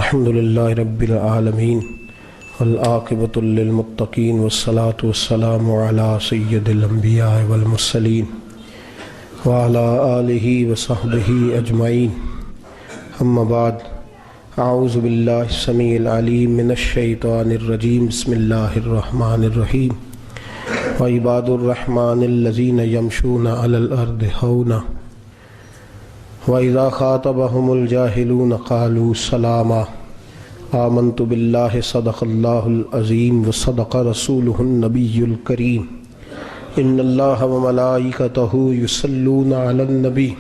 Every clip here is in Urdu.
الحمدللہ رب العالمین والعاقبۃ للمتقین والصلاة والسلام علی سید الانبیاء والمرسلین وعلی آلہ وصحبہ اجمعین اما بعد اعوذ باللہ السمیع العلیم من الشیطان الرجیم بسم اللہ الرحمن الرحیم وعباد الرحمن الذین یمشون علی الارض ہونا وَإِذَا خَاطَبَهُمُ الْجَاهِلُونَ قَالُوا سَلَامًا آمَنْتُ بِاللَّهِ صَدَقَ اللَّهُ الْعَظِيمُ وَصَدَقَ رَسُولُهُ النَّبِيُّ الْكَرِيمُ إِنَّ اللَّهَ وَمَلَائِكَتَهُ يُصَلُّونَ عَلَى النَّبِيِّ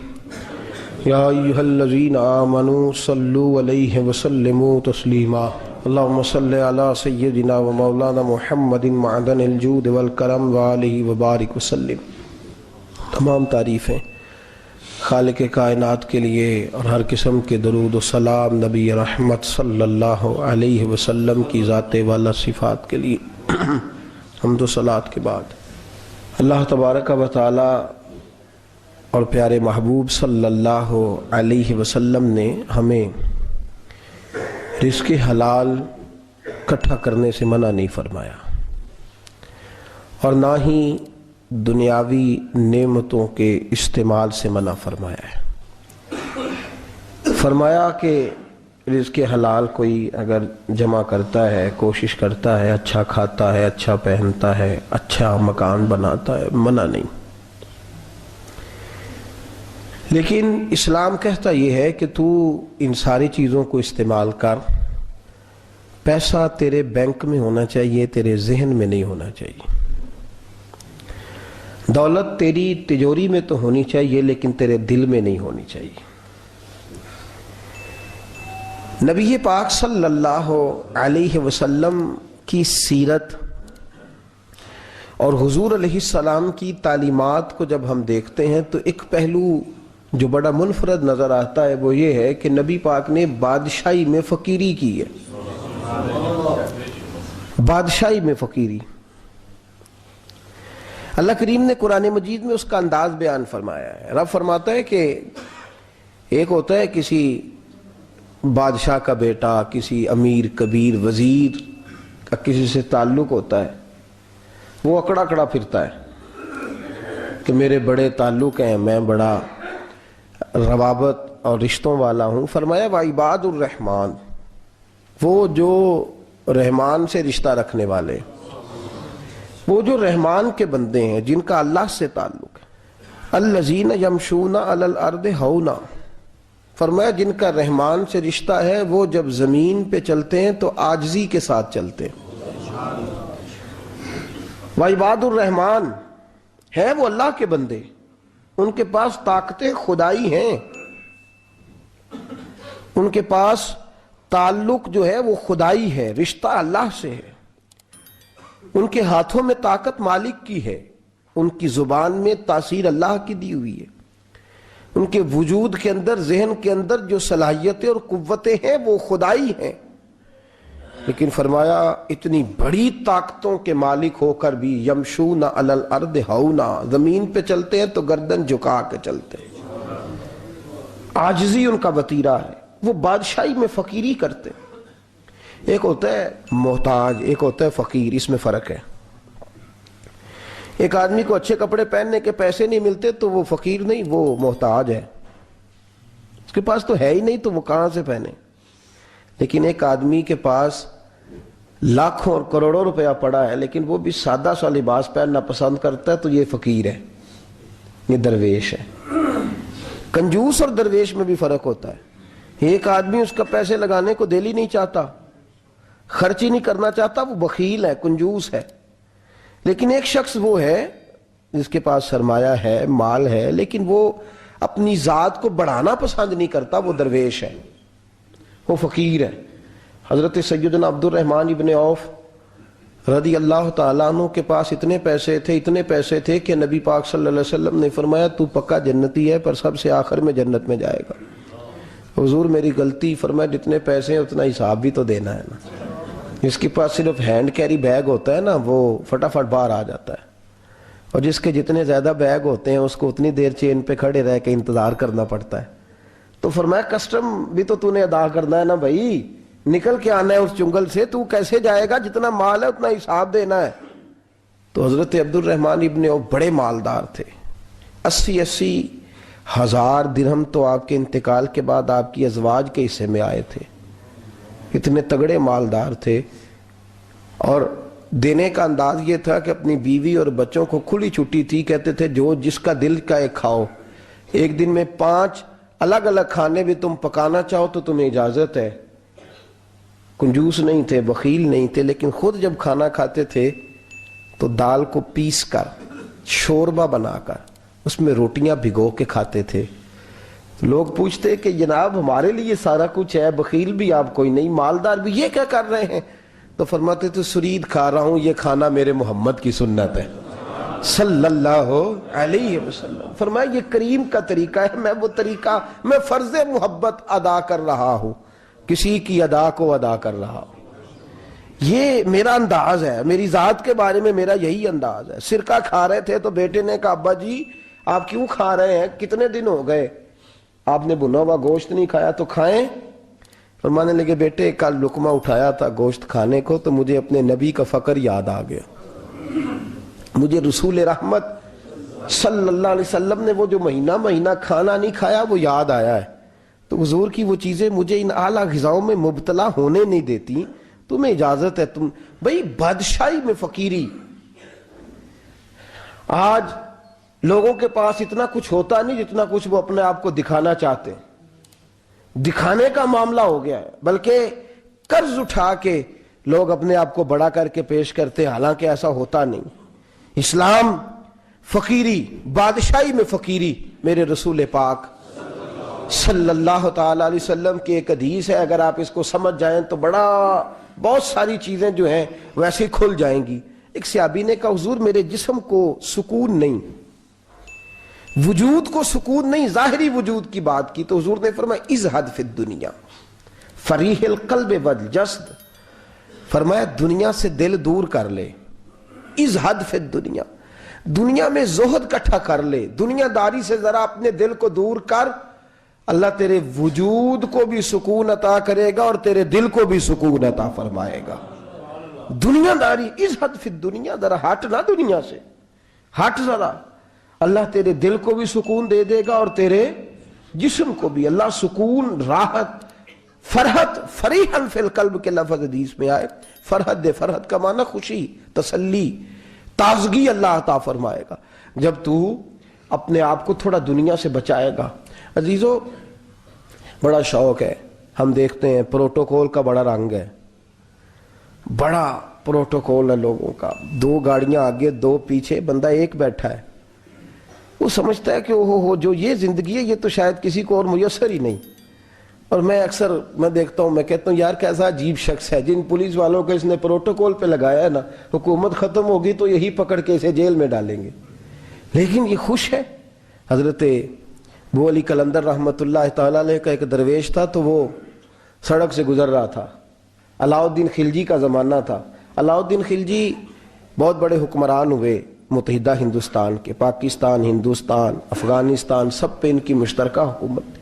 يَا أَيُّهَا الَّذِينَ آمَنُوا صَلُّوا عَلَيْهِ وَسَلِّمُوا تَسْلِيمًا اللهم صل على سيدنا ومولانا محمد معدن الجود والکرم وآلہ وبارک وسلم۔ تمام تعریفیں خالق کائنات کے لیے اور ہر قسم کے درود و سلام نبی رحمت صلی اللہ علیہ وسلم کی ذات والا صفات کے لیے حمد و صلات کے بعد اللہ تبارک و تعالی اور پیارے محبوب صلی اللہ علیہ وسلم نے ہمیں رزق حلال اکٹھا کرنے سے منع نہیں فرمایا اور نہ ہی دنیاوی نعمتوں کے استعمال سے منع فرمایا ہے۔ فرمایا کہ رزق حلال کوئی اگر جمع کرتا ہے، کوشش کرتا ہے، اچھا کھاتا ہے، اچھا پہنتا ہے، اچھا مکان بناتا ہے، منع نہیں، لیکن اسلام کہتا یہ ہے کہ تو ان ساری چیزوں کو استعمال کر، پیسہ تیرے بینک میں ہونا چاہیے، تیرے ذہن میں نہیں ہونا چاہیے۔ دولت تیری تجوری میں تو ہونی چاہیے لیکن تیرے دل میں نہیں ہونی چاہیے۔ نبی پاک صلی اللہ علیہ وسلم کی سیرت اور حضور علیہ السلام کی تعلیمات کو جب ہم دیکھتے ہیں تو ایک پہلو جو بڑا منفرد نظر آتا ہے وہ یہ ہے کہ نبی پاک نے بادشاہی میں فقیری کی ہے، بادشاہی میں فقیری۔ اللہ کریم نے قرآن مجید میں اس کا انداز بیان فرمایا ہے۔ رب فرماتا ہے کہ ایک ہوتا ہے کسی بادشاہ کا بیٹا، کسی امیر کبیر وزیر کا کسی سے تعلق ہوتا ہے، وہ اکڑا اکڑا پھرتا ہے کہ میرے بڑے تعلق ہیں، میں بڑا روابط اور رشتوں والا ہوں۔ فرمایا وعباد الرحمن، وہ جو رحمان سے رشتہ رکھنے والے، وہ جو رحمان کے بندے ہیں جن کا اللہ سے تعلق ہے، الذین یمشون علی الارض ہونا، فرمایا جن کا رحمان سے رشتہ ہے وہ جب زمین پہ چلتے ہیں تو عاجزی کے ساتھ چلتے ہیں۔ وعباد الرحمن ہے وہ اللہ کے بندے، ان کے پاس طاقتیں خدائی ہیں، ان کے پاس تعلق جو ہے وہ خدائی ہے، رشتہ اللہ سے ہے، ان کے ہاتھوں میں طاقت مالک کی ہے، ان کی زبان میں تاثیر اللہ کی دی ہوئی ہے، ان کے وجود کے اندر، ذہن کے اندر جو صلاحیتیں اور قوتیں ہیں وہ خدائی ہیں، لیکن فرمایا اتنی بڑی طاقتوں کے مالک ہو کر بھی یمشون علی الارض ہونا، زمین پہ چلتے ہیں تو گردن جھکا کے چلتے ہیں، عاجزی ان کا وتیرہ ہے، وہ بادشاہی میں فقیری کرتے ہیں۔ ایک ہوتا ہے محتاج، ایک ہوتا ہے فقیر، اس میں فرق ہے۔ ایک آدمی کو اچھے کپڑے پہننے کے پیسے نہیں ملتے تو وہ فقیر نہیں، وہ محتاج ہے، اس کے پاس تو ہے ہی نہیں تو وہ کہاں سے پہنے۔ لیکن ایک آدمی کے پاس لاکھوں اور کروڑوں روپیہ پڑا ہے لیکن وہ بھی سادہ سا لباس پہننا پسند کرتا ہے تو یہ فقیر ہے، یہ درویش ہے۔ کنجوس اور درویش میں بھی فرق ہوتا ہے۔ ایک آدمی اس کا پیسے لگانے کو دل ہی نہیں چاہتا، خرچ ہی نہیں کرنا چاہتا، وہ بخیل ہے، کنجوس ہے۔ لیکن ایک شخص وہ ہے جس کے پاس سرمایہ ہے، مال ہے، لیکن وہ اپنی ذات کو بڑھانا پسند نہیں کرتا، وہ درویش ہے، وہ فقیر ہے۔ حضرت سیدنا عبد الرحمن ابن عوف رضی اللہ تعالیٰ عنہ کے پاس اتنے پیسے تھے کہ نبی پاک صلی اللہ علیہ وسلم نے فرمایا تو پکا جنتی ہے پر سب سے آخر میں جنت میں جائے گا۔ حضور میری غلطی، فرمایا جتنے پیسے ہیں اتنا حساب بھی تو دینا ہے نا۔ جس کے پاس صرف ہینڈ کیری بیگ ہوتا ہے نا وہ فٹافٹ باہر آ جاتا ہے، اور جس کے جتنے زیادہ بیگ ہوتے ہیں اس کو اتنی دیر چین پہ کھڑے رہ کے انتظار کرنا پڑتا ہے۔ تو فرمایا کسٹم بھی تو نے ادا کرنا ہے نا بھائی، نکل کے آنا ہے اس چنگل سے، تو کیسے جائے گا؟ جتنا مال ہے اتنا حساب دینا ہے۔ تو حضرت عبد الرحمن ابن عوف بڑے مالدار تھے، 80 ہزار درہم تو آپ کے انتقال کے بعد آپ کی ازواج کے حصے میں آئے تھے، اتنے تگڑے مالدار تھے۔ اور دینے کا انداز یہ تھا کہ اپنی بیوی اور بچوں کو کھلی چھٹی تھی، کہتے تھے جو جس کا دل کا ایک کھاؤ، ایک دن میں 5 الگ الگ کھانے بھی تم پکانا چاہو تو تمہیں اجازت ہے۔ کنجوس نہیں تھے، بخیل نہیں تھے، لیکن خود جب کھانا کھاتے تھے تو دال کو پیس کر شوربہ بنا کر اس میں روٹیاں بھگو کے کھاتے تھے۔ لوگ پوچھتے کہ جناب ہمارے لیے سارا کچھ ہے، بخیل بھی آپ کوئی نہیں، مالدار بھی، یہ کیا کر رہے ہیں؟ تو فرماتے تھے سرید کھا رہا ہوں، یہ کھانا میرے محمد کی سنت ہے صلی اللہ علیہ وسلم۔ فرمایا یہ کریم کا طریقہ ہے، میں وہ طریقہ، میں فرض محبت ادا کر رہا ہوں، کسی کی ادا کو ادا کر رہا ہوں۔ یہ میرا انداز ہے، میری ذات کے بارے میں میرا یہی انداز ہے۔ سرکہ کھا رہے تھے تو بیٹے نے کہا ابا جی آپ کیوں کھا رہے ہیں؟ کتنے دن ہو گئے آپ نے بھنا ہوا گوشت نہیں کھایا، تو کھائیں۔ فرمانے لگے بیٹے کل لقمہ اٹھایا تھا گوشت کھانے کو تو مجھے اپنے نبی کا فقر یاد آ گیا، مجھے رسول رحمت صلی اللہ علیہ وسلم نے وہ جو مہینہ کھانا نہیں کھایا وہ یاد آیا ہے۔ تو حضور کی وہ چیزیں مجھے ان اعلیٰ غذاؤں میں مبتلا ہونے نہیں دیتی، تمہیں اجازت ہے۔ تم بھئی بادشاہی میں فقیری، آج لوگوں کے پاس اتنا کچھ ہوتا نہیں جتنا کچھ وہ اپنے آپ کو دکھانا چاہتے ہیں، دکھانے کا معاملہ ہو گیا ہے، بلکہ قرض اٹھا کے لوگ اپنے آپ کو بڑا کر کے پیش کرتے ہیں، حالانکہ ایسا ہوتا نہیں۔ اسلام فقیری، بادشاہی میں فقیری، میرے رسول پاک صلی اللہ تعالی علیہ وسلم کی ایک حدیث ہے، اگر آپ اس کو سمجھ جائیں تو بہت ساری چیزیں جو ہیں ویسے کھل جائیں گی۔ ایک صحابی نے کہا حضور میرے جسم کو سکون نہیں، وجود کو سکون نہیں، ظاہری وجود کی بات کی، تو حضور نے فرمایا ازہد فی الدنیا فریح القلب والجسد، فرمایا دنیا سے دل دور کر لے، ازہد فی الدنیا، دنیا میں زہد کٹھا کر لے، دنیا داری سے ذرا اپنے دل کو دور کر، اللہ تیرے وجود کو بھی سکون عطا کرے گا اور تیرے دل کو بھی سکون عطا فرمائے گا۔ دنیا داری، ازہد فی الدنیا، ذرا ہٹ نہ دنیا سے، ہٹ ذرا، اللہ تیرے دل کو بھی سکون دے دے گا اور تیرے جسم کو بھی۔ اللہ سکون، راحت، فرحت، فریحاً فی القلب کے لفظ حدیث میں آئے، فرحت دے، فرحت کا معنی خوشی، تسلی، تازگی اللہ عطا فرمائے گا جب تو اپنے آپ کو تھوڑا دنیا سے بچائے گا۔ عزیزو بڑا شوق ہے، ہم دیکھتے ہیں پروٹوکول کا بڑا رنگ ہے، بڑا پروٹوکول ہے لوگوں کا، 2 گاڑیاں آگے 2 پیچھے، بندہ ایک بیٹھا ہے، وہ سمجھتا ہے کہ جو یہ زندگی ہے یہ تو شاید کسی کو اور میسر ہی نہیں۔ اور میں اکثر دیکھتا ہوں، میں کہتا ہوں یار کیسا عجیب شخص ہے، جن پولیس والوں کو اس نے پروٹوکول پہ لگایا ہے نا، حکومت ختم ہوگی تو یہی پکڑ کے اسے جیل میں ڈالیں گے، لیکن یہ خوش ہے۔ حضرت ابو علی قلندر رحمۃ اللہ تعالیٰ علیہ کا ایک درویش تھا، تو وہ سڑک سے گزر رہا تھا، علاؤ الدین خلجی کا زمانہ تھا۔ علاؤ الدین خلجی بہت بڑے حکمران ہوئے متحدہ ہندوستان کے، پاکستان، ہندوستان، افغانستان، سب پہ ان کی مشترکہ حکومت تھی۔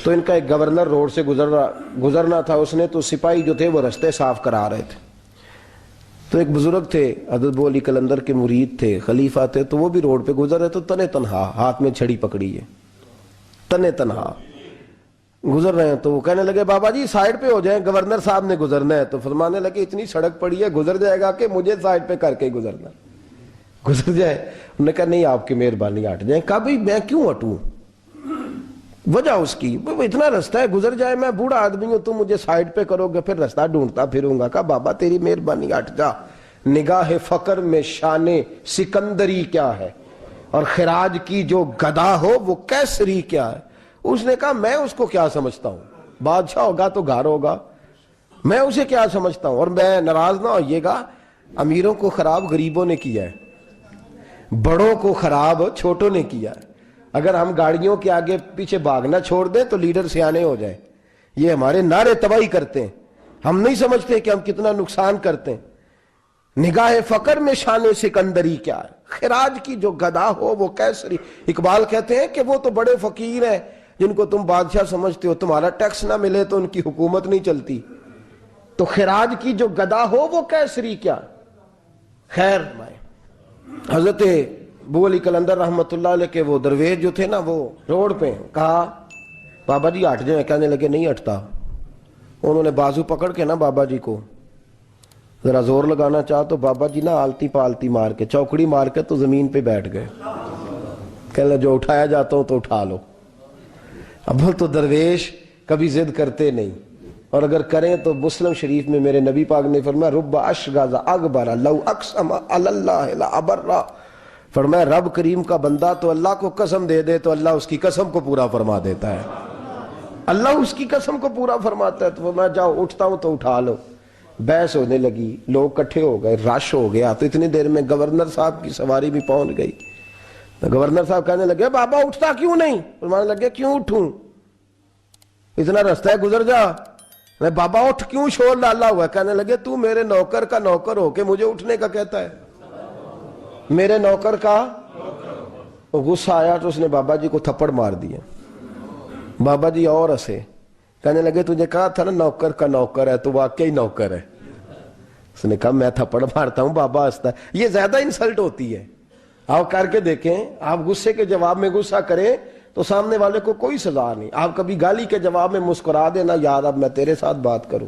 تو ان کا ایک گورنر روڈ سے گزرنا تھا، اس نے تو سپاہی جو تھے وہ رستے صاف کرا رہے تھے، تو ایک بزرگ تھے حضرت ابو علی قلندر کے مرید تھے، خلیفہ تھے، تو وہ بھی روڈ پہ گزر رہے، تو تنے تنہا ہاتھ میں چھڑی پکڑی ہے، تنے تنہا گزر رہے ہیں۔ تو وہ کہنے لگے بابا جی سائیڈ پہ ہو جائیں، گورنر صاحب نے گزرنا ہے۔ تو فرمانے لگے اتنی سڑک پڑی ہے، گزر جائے گا کہ مجھے سائیڈ پہ کر کے گزرنا، گزر جائے۔ انہوں نے کہا نہیں آپ کی مہربانی ہٹ جائیں۔ کہا بھئی میں کیوں ہٹوں؟ وجہ اس کی اتنا رستہ ہے، گزر جائے، میں بوڑھا آدمی ہوں، تم مجھے سائیڈ پہ کرو گے، پھر رستہ ڈھونڈتا پھروں گا۔ کہا بابا تیری مہربانی ہٹ جا، نگاہ فقر میں شان سکندری کیا ہے، اور خراج کی جو گدا ہو وہ کیسری کیا ہے۔ اس نے کہا میں اس کو کیا سمجھتا ہوں، بادشاہ ہوگا تو گھر ہوگا، میں اسے کیا سمجھتا ہوں۔ اور میں ناراض نہ ہوئیے گا، امیروں کو خراب غریبوں نے کیا ہے، بڑوں کو خراب چھوٹوں نے کیا ہے۔ اگر ہم گاڑیوں کے آگے پیچھے بھاگنا چھوڑ دیں تو لیڈر سیانے ہو جائیں، یہ ہمارے نعرے تباہی کرتے ہیں، ہم نہیں سمجھتے کہ ہم کتنا نقصان کرتے ہیں۔ نگاہ فقر میں شان سکندری کیا ہے، خراج کی جو گدا ہو وہ کیسری۔ اقبال کہتے ہیں کہ وہ تو بڑے فقیر ہیں جن کو تم بادشاہ سمجھتے ہو، تمہارا ٹیکس نہ ملے تو ان کی حکومت نہیں چلتی۔ تو خراج کی جو گدا ہو وہ کیسری کیا. خیر حضرت ابو علی قلندر رحمۃ اللہ علیہ کے وہ درویش جو تھے نا وہ روڈ پہ کہا بابا جی ہٹ جائیں. کہنے لگے نہیں ہٹتا. انہوں نے بازو پکڑ کے نا بابا جی کو ذرا زور لگانا چاہا تو بابا جی نا آلتی پالتی مار کے چوکڑی مار کے تو زمین پہ بیٹھ گئے. کہنے جو اٹھایا جاتا ہوں تو اٹھا لو. اب تو درویش کبھی ضد کرتے نہیں, اور اگر کریں تو مسلم شریف میں میرے نبی پاک نے فرمایا رب اشغاز اکبر لو اقسم علی اللہ لا ابرا. فرمایا رب کریم کا بندہ تو اللہ کو قسم دے دے تو اللہ اس کی قسم کو پورا فرما دیتا ہے. اللہ اس کی قسم کو پورا فرماتا ہے. تو میں جاؤ اٹھتا ہوں تو اٹھا لو. بحث ہونے لگی, لوگ کٹھے ہو گئے, رش ہو گیا. تو اتنی دیر میں گورنر صاحب کی سواری بھی پہنچ گئی. تو گورنر صاحب کہنے لگے بابا اٹھتا کیوں نہیں؟ فرمانے لگے کیوں اٹھوں, اتنا رستہ ہے گزر جا. میں بابا اٹھ کیوں شور ڈالا ہوا ہے؟ کہنے لگے تو میرے نوکر کا نوکر ہو کے مجھے اٹھنے کا کہتا ہے. میرے نوکر کا. غصہ آیا تو اس نے بابا جی کو تھپڑ مار دیا. بابا جی اور ہنسے. کہنے لگے تجھے کہا تھا نا نوکر کا نوکر ہے تو واقعی نوکر ہے. اس نے کہا میں تھپڑ مارتا ہوں. بابا ہنستا ہے. یہ زیادہ انسلٹ ہوتی ہے. آپ کر کے دیکھیں, آپ غصے کے جواب میں غصہ کریں تو سامنے والے کو کوئی سزا نہیں. آپ کبھی گالی کے جواب میں مسکرا دینا یار اب میں تیرے ساتھ بات کروں,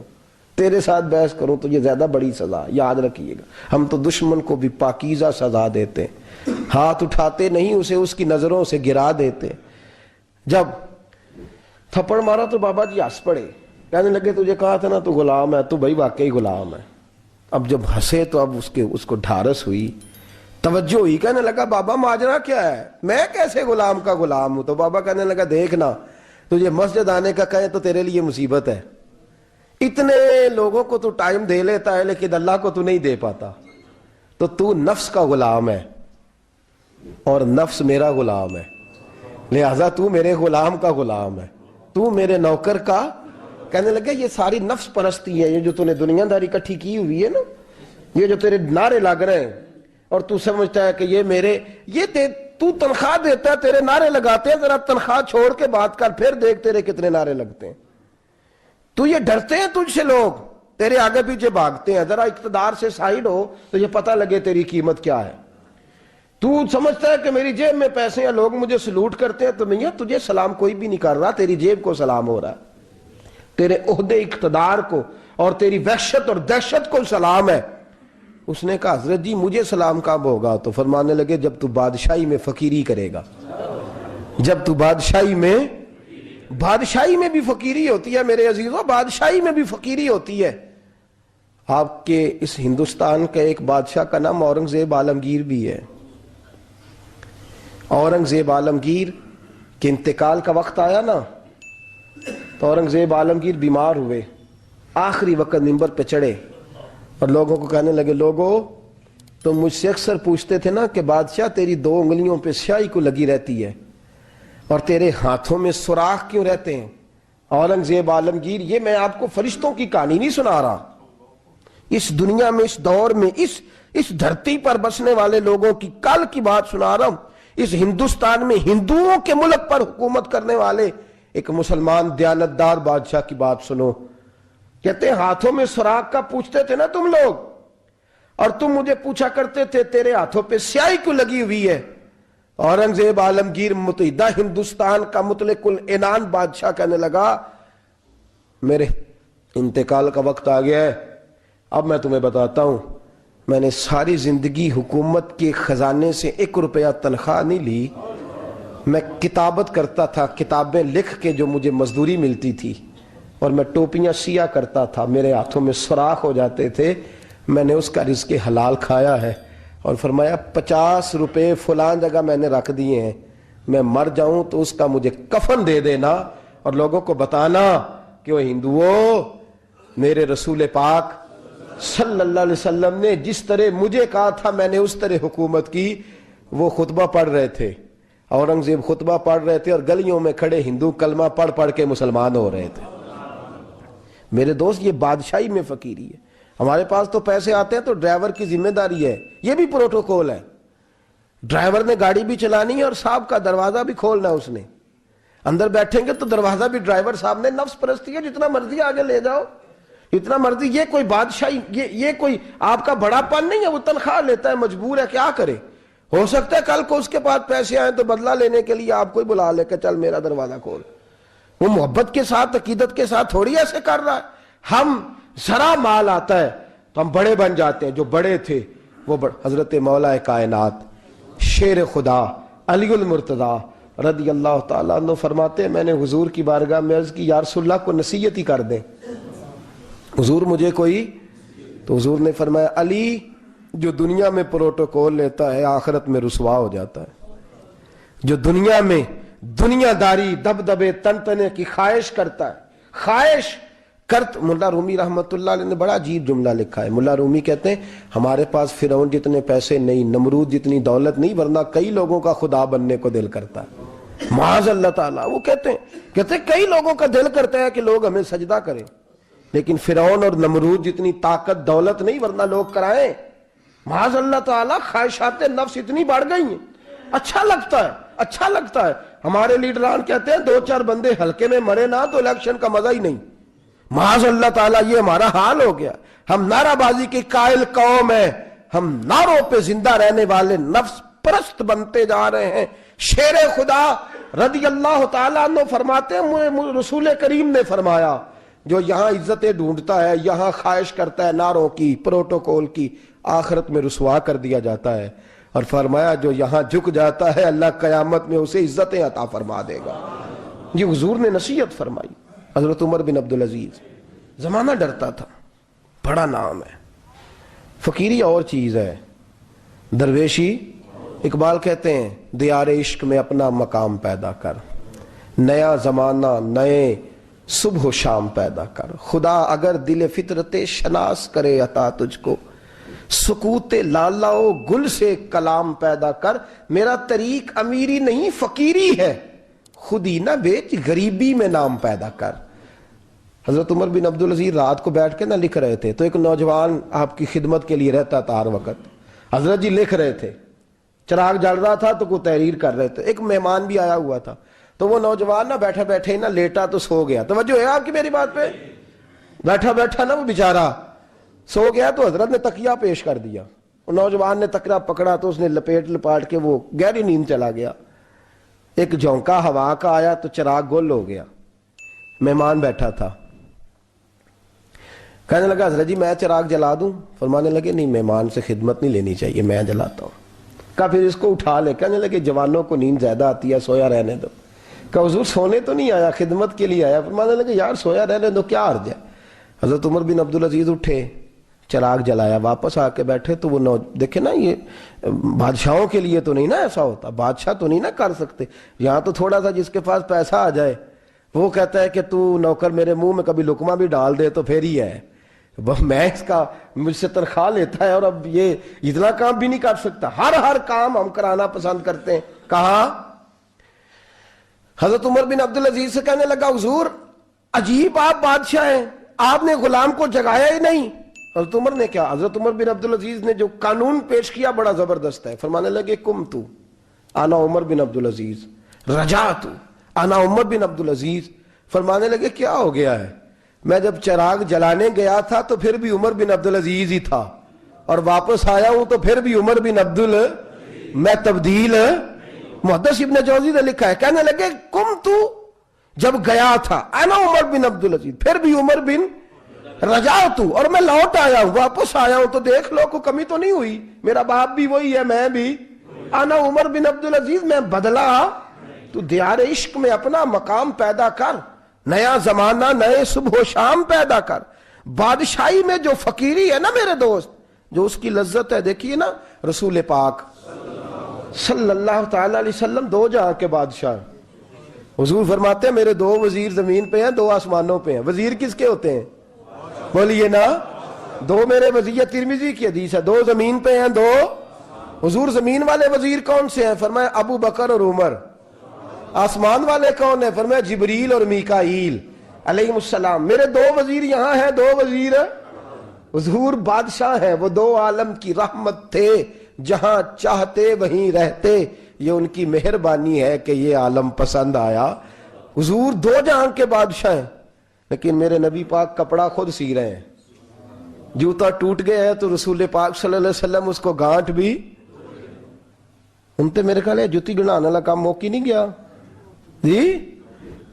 تیرے ساتھ بحث کروں تو یہ زیادہ بڑی سزا. یاد رکھیے گا ہم تو دشمن کو بھی پاکیزہ سزا دیتے ہیں, ہاتھ اٹھاتے نہیں, اسے اس کی نظروں سے گرا دیتے. جب تھپڑ مارا تو بابا جی ہنس پڑے. کہنے لگے تجھے کہا تھا نا تو غلام ہے, تو بھائی واقعی غلام ہے. اب جب ہنسے تو اب اس کو ڈھارس ہوئی, توجہ ہوئی. کہنے لگا بابا ماجرا کیا ہے, میں کیسے غلام کا غلام ہوں؟ تو بابا کہنے لگا دیکھنا تجھے مسجد آنے کا کہے تو تیرے لیے مصیبت ہے. اتنے لوگوں کو تو ٹائم دے لیتا ہے لیکن اللہ کو تو نہیں دے پاتا. تو نفس کا غلام ہے اور نفس میرا غلام ہے, لہذا تو میرے غلام کا غلام ہے, تو میرے نوکر کا. کہنے لگے یہ ساری نفس پرستی ہے, یہ جو تو نے دنیا داری اکٹھی کی ہوئی ہے نا, یہ جو تیرے نعرے لگ رہے ہیں اور تو سمجھتا ہے کہ یہ میرے, تو تنخواہ دیتا ہے, تیرے نعرے لگاتے ہیں. ذرا تنخواہ چھوڑ کے بات کر, پھر دیکھ تیرے کتنے نعرے لگتے ہیں. تو یہ ڈرتے ہیں تجھ سے لوگ, تیرے آگے پیچھے بھاگتے ہیں. ذرا اقتدار سے سائیڈ ہو تو یہ پتہ لگے تیری قیمت کیا ہے. تو سمجھتا ہے کہ میری جیب میں پیسے ہیں, لوگ مجھے سلوٹ کرتے ہیں. تو میاں تجھے سلام کوئی بھی نہیں کر رہا, تیری جیب کو سلام ہو رہا ہے, تیرے عہدے اقتدار کو اور تیری وحشت اور دہشت کو سلام ہے. اس نے کہا حضرت جی مجھے سلام کب ہوگا؟ تو فرمانے لگے جب تو بادشاہی میں فقیری کرے گا. جب تو بادشاہی میں بھی فقیری ہوتی ہے میرے عزیزوں, بادشاہی میں بھی فقیری ہوتی ہے. آپ کے اس ہندوستان کا ایک بادشاہ کا نام اورنگزیب عالمگیر بھی ہے. اورنگزیب عالمگیر کے انتقال کا وقت آیا نا تو اورنگزیب عالمگیر بیمار ہوئے. آخری وقت منبر پہ چڑھے اور لوگوں کو کہنے لگے لوگوں تو مجھ سے اکثر پوچھتے تھے نا کہ بادشاہ تیری 2 انگلیوں پہ سیاہی کو لگی رہتی ہے اور تیرے ہاتھوں میں سوراخ کیوں رہتے ہیں؟ اورنگزیب عالمگیر یہ میں آپ کو فرشتوں کی کہانی نہیں سنا رہا, اس دنیا میں اس دور میں اس دھرتی پر بسنے والے لوگوں کی کل کی بات سنا رہا ہوں. اس ہندوستان میں ہندوؤں کے ملک پر حکومت کرنے والے ایک مسلمان دیانتدار بادشاہ کی بات سنو. کہتے ہیں ہاتھوں میں سوراخ کا پوچھتے تھے نا تم لوگ, اور تم مجھے پوچھا کرتے تھے تیرے ہاتھوں پہ سیاہی کیوں لگی ہوئی ہے. اورنگزیب عالمگیر متحدہ ہندوستان کا مطلق العنان بادشاہ کہنے لگا میرے انتقال کا وقت آ گیا ہے. اب میں تمہیں بتاتا ہوں, میں نے ساری زندگی حکومت کے خزانے سے 1 روپیہ تنخواہ نہیں لی. میں کتابت کرتا تھا, کتابیں لکھ کے جو مجھے مزدوری ملتی تھی, اور میں ٹوپیاں سیا کرتا تھا, میرے ہاتھوں میں سوراخ ہو جاتے تھے. میں نے اس کا رزق حلال کھایا ہے. اور فرمایا 50 روپے فلاں جگہ میں نے رکھ دیے ہیں, میں مر جاؤں تو اس کا مجھے کفن دے دینا اور لوگوں کو بتانا کہ وہ ہندوؤں میرے رسول پاک صلی اللہ علیہ وسلم نے جس طرح مجھے کہا تھا میں نے اس طرح حکومت کی. وہ خطبہ پڑھ رہے تھے, اورنگزیب خطبہ پڑھ رہے تھے اور گلیوں میں کھڑے ہندو کلمہ پڑھ کے مسلمان ہو رہے تھے. میرے دوست یہ بادشاہی میں فقیری ہے. ہمارے پاس تو پیسے آتے ہیں تو ڈرائیور کی ذمہ داری ہے, یہ بھی پروٹوکول ہے. ڈرائیور نے گاڑی بھی چلانی ہے اور صاحب کا دروازہ بھی کھولنا ہے. اس نے اندر بیٹھیں گے تو دروازہ بھی ڈرائیور صاحب نے. نفس پرستی ہے, جتنا مرضی آگے لے جاؤ, اتنا مرضی، یہ کوئی بادشاہی، یہ کوئی آپ کا بڑا پن نہیں ہے، وہ تنخواہ لیتا ہے، مجبور ہے، کیا کرے؟ ہو سکتا ہے کل کو اس کے پاس پیسے آئیں تو بدلہ لینے کے لیے آپ کو ہی بلا لے کہ چل میرا دروازہ کھول. وہ محبت کے ساتھ، عقیدت کے ساتھ تھوڑی ایسے کر رہا ہے. ہم ذرا مال آتا ہے تو ہم بڑے بن جاتے ہیں. جو بڑے تھے وہ حضرت مولا کائنات شیر خدا علی المرتضیٰ رضی اللہ تعالیٰ عنہ فرماتے ہیں میں نے حضور کی بارگاہ میں عرض کی یا رسول اللہ کو نصیحت ہی کر دیں حضور مجھے کوئی. تو حضور نے فرمایا علی جو دنیا میں پروٹوکول لیتا ہے آخرت میں رسوا ہو جاتا ہے. جو دنیا میں دنیا داری دبدبے تنتنے کی خواہش کرتا ہے، خواہش کرت. ملا رومی رحمت اللہ علیہ نے بڑا عجیب جملہ لکھا ہے. ملا رومی کہتے ہیں ہمارے پاس فرعون جتنے پیسے نہیں، نمرود جتنی دولت نہیں، ورنہ کئی لوگوں کا خدا بننے کو دل کرتا ہے. معاذ اللہ تعالیٰ. وہ کہتے ہیں کئی لوگوں کا دل کرتا ہے کہ لوگ ہمیں سجدہ کریں، لیکن فرعون اور نمرود جتنی طاقت دولت نہیں، ورنہ لوگ کرائیں. معاذ اللہ تعالیٰ. خواہشات نفس اتنی بڑھ گئی ہیں. اچھا لگتا ہے، اچھا لگتا ہے. ہمارے لیڈران کہتے ہیں 2-4 بندے ہلکے میں مرے نہ تو الیکشن کا مزہ ہی نہیں. معاذ اللہ تعالیٰ یہ ہمارا حال ہو گیا. ہم نعرہ بازی کی قائل قوم ہیں، ہم نعروں پہ زندہ رہنے والے نفس پرست بنتے جا رہے ہیں. شیر خدا رضی اللہ تعالیٰ عنہ فرماتے ہیں رسول کریم نے فرمایا جو یہاں عزتیں ڈھونڈتا ہے، یہاں خواہش کرتا ہے نعروں کی، پروٹوکول کی، آخرت میں رسوا کر دیا جاتا ہے. اور فرمایا جو یہاں جھک جاتا ہے اللہ قیامت میں اسے عزتیں عطا فرما دے گا. یہ حضور نے نصیحت فرمائی. حضرت عمر بن عبدالعزیز. زمانہ ڈرتا تھا، بڑا نام ہے. فقیری اور چیز ہے، درویشی. اقبال کہتے ہیں دیار عشق میں اپنا مقام پیدا کر، نیا زمانہ نئے صبح و شام پیدا کر. خدا اگر دل فطرت شناس کرے عطا تجھ کو، سکوت لالا و گل سے کلام پیدا کر. میرا طریق امیری نہیں فقیری ہے، خود ہی نہ بیچ غریبی میں نام پیدا کر. حضرت عمر بن عبدالعزیز رات کو بیٹھ کے نہ لکھ رہے تھے تو ایک نوجوان آپ کی خدمت کے لیے رہتا تھا ہر وقت. حضرت جی لکھ رہے تھے، چراغ جل رہا تھا تو کوئی تحریر کر رہے تھے. ایک مہمان بھی آیا ہوا تھا تو وہ نوجوان نہ بیٹھا بیٹھے نہ لیٹا تو سو گیا. توجہ ہے آپ کی میری بات پہ؟ بیٹھا بیٹھا نا وہ بیچارہ سو گیا تو حضرت نے تکیہ پیش کر دیا. نوجوان نے تکیہ پکڑا تو اس نے لپاٹ کے وہ گہری نیند چلا گیا. ایک جھونکا ہوا کا آیا تو چراغ گل ہو گیا. مہمان بیٹھا تھا، کہنے لگا حضرت جی میں چراغ جلا دوں؟ فرمانے لگے نہیں، مہمان سے خدمت نہیں لینی چاہیے، میں جلاتا ہوں. کہا پھر اس کو اٹھا لے. کہنے لگے جوانوں کو نیند زیادہ آتی ہے، سویا رہنے دو. کہا حضور سونے تو نہیں آیا، خدمت کے لیے آیا. فرمانے لگے یار سویا رہنے دو، کیا عرض ہے. حضرت عمر بن عبدالعزیز اٹھے، چراغ جلایا، واپس آ کے بیٹھے تو وہ دیکھے نا یہ بادشاہوں کے لیے تو نہیں نا ایسا ہوتا، بادشاہ تو نہیں نا کر سکتے. یہاں تو تھوڑا سا جس کے پاس پیسہ آ جائے وہ کہتا ہے کہ تو نوکر میرے منہ میں کبھی لقمہ بھی ڈال دے تو پھر ہی ہے. میں اس کا مجھ سے تنخواہ لیتا ہے اور اب یہ اتنا کام بھی نہیں کر سکتا. ہر کام ہم کرانا پسند کرتے ہیں. کہاں حضرت عمر بن عبدالعزیز سے کہنے لگا حضور عجیب آپ بادشاہ ہیں، آپ نے غلام کو جگایا ہی نہیں. حضرت عمر نے کیا؟ حضرت عمر بن عبدالعزیز نے جو قانون پیش کیا بڑا زبردست ہے. فرمانے لگے کم تو انا عمر بن عبدالعزیز رجعت انا عمر بن عبدالعزیز. فرمانے لگے کیا ہو گیا ہے؟ میں جب چراغ جلانے گیا تھا تو پھر بھی عمر بن عبدالعزیز ہی تھا، اور واپس آیا ہوں تو پھر بھی عمر بن میں تبدیل. محدث ابن جوزی نے لکھا ہے، کہنے لگے کم تو جب گیا تھا انا عمر بن عبدالعزیز، پھر بھی عمر بن رجعت، اور میں لوٹ آیا ہوں، واپس آیا ہوں تو دیکھ لو کوئی کمی تو نہیں ہوئی. میرا باپ بھی وہی ہے، میں بھی انا عمر بن عبدالعزیز، میں بدلا. تو دیار عشق میں اپنا مقام پیدا کر، نیا زمانہ نئے صبح و شام پیدا کر. بادشاہی میں جو فقیری ہے نا میرے دوست، جو اس کی لذت ہے، دیکھیے نا رسول پاک صلی اللہ تعالی علیہ وسلم 2 جہاں کے بادشاہ. حضور فرماتے ہیں میرے 2 وزیر زمین پہ ہیں، 2 آسمانوں پہ ہیں. وزیر کس کے ہوتے ہیں؟ بولیے نا. 2 میرے وزیر، ترمذی کی حدیث ہے، 2 زمین پہ ہیں، 2 حضور. زمین والے وزیر کون سے ہیں؟ فرمایا ابو بکر اور عمر. آسمان والے کون ہیں؟ فرمایا جبریل اور میکائیل علیہ السلام. میرے 2 وزیر یہاں ہیں، 2 وزیر حضور بادشاہ ہیں. وہ 2 عالم کی رحمت تھے، جہاں چاہتے وہیں رہتے. یہ ان کی مہربانی ہے کہ یہ عالم پسند آیا. حضور 2 جہاں کے بادشاہ ہیں، لیکن میرے نبی پاک کپڑا خود سی رہے ہیں. جوتا ٹوٹ گیا ہے تو رسول پاک صلی اللہ علیہ وسلم اس کو گانٹ بھی ان تے میرے خیال ہے جوتی گنانے والا کام موقع نہیں گیا جی.